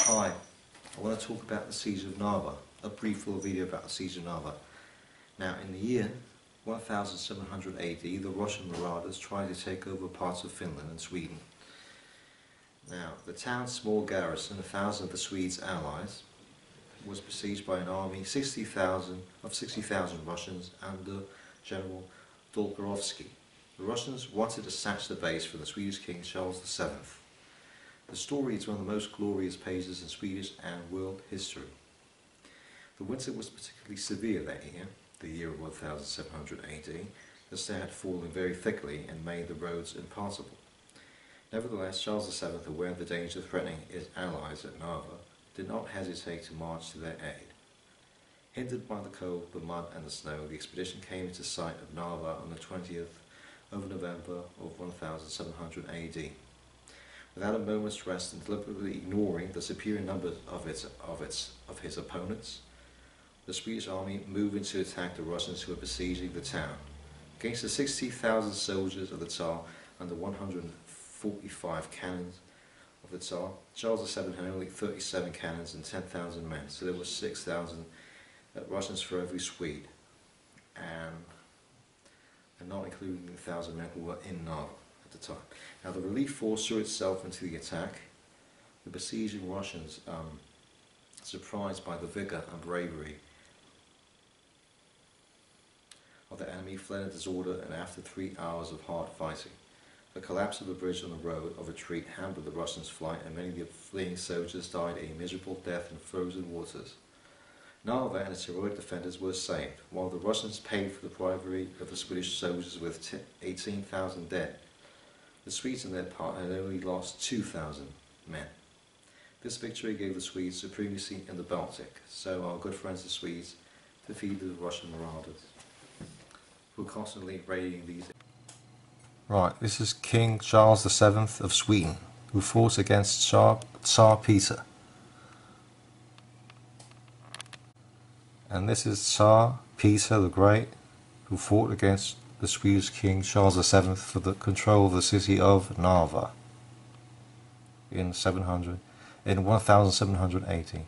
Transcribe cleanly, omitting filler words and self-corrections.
Hi, I want to talk about the siege of Narva, a brief little video about the siege of Narva. Now, in the year 1700 AD, the Russian marauders tried to take over parts of Finland and Sweden. Now, the town's small garrison, 1,000 of the Swedes' allies, was besieged by an army of 60,000 Russians under General Dolgorovsky. The Russians wanted to snatch the base from the Swedish king Charles XII. The story is one of the most glorious pages in Swedish and world history. The winter was particularly severe that year, the year of 1700 AD. The snow had fallen very thickly and made the roads impassable. Nevertheless, Charles XII, aware of the danger threatening his allies at Narva, did not hesitate to march to their aid. Hindered by the cold, the mud and the snow, the expedition came into sight of Narva on the 20th of November of 1700 AD. Without a moment's rest and deliberately ignoring the superior numbers of his opponents, the Swedish army moved in to attack the Russians who were besieging the town. Against the 60,000 soldiers of the Tsar and the 145 cannons of the Tsar, Charles VII had only 37 cannons and 10,000 men, so there were 6,000 Russians for every Swede, and not including the 1,000 men who were in Narva at the time. Now, the relief force threw itself into the attack. The besieging Russians, surprised by the vigour and bravery of the enemy, fled in disorder, and after 3 hours of hard fighting, the collapse of the bridge on the road of retreat hampered the Russians' flight, and many of the fleeing soldiers died a miserable death in frozen waters. Narva and its heroic defenders were saved, while the Russians paid for the bravery of the Swedish soldiers with 18,000 dead. The Swedes, on their part, had only lost 2,000 men. This victory gave the Swedes supremacy in the Baltic, so our good friends the Swedes defeated the Russian marauders, who were constantly raiding these. Right, this is King Charles VII of Sweden, who fought against Tsar Peter. And this is Tsar Peter the Great, who fought against the Swedish King Charles VII for the control of the city of Narva in 1780.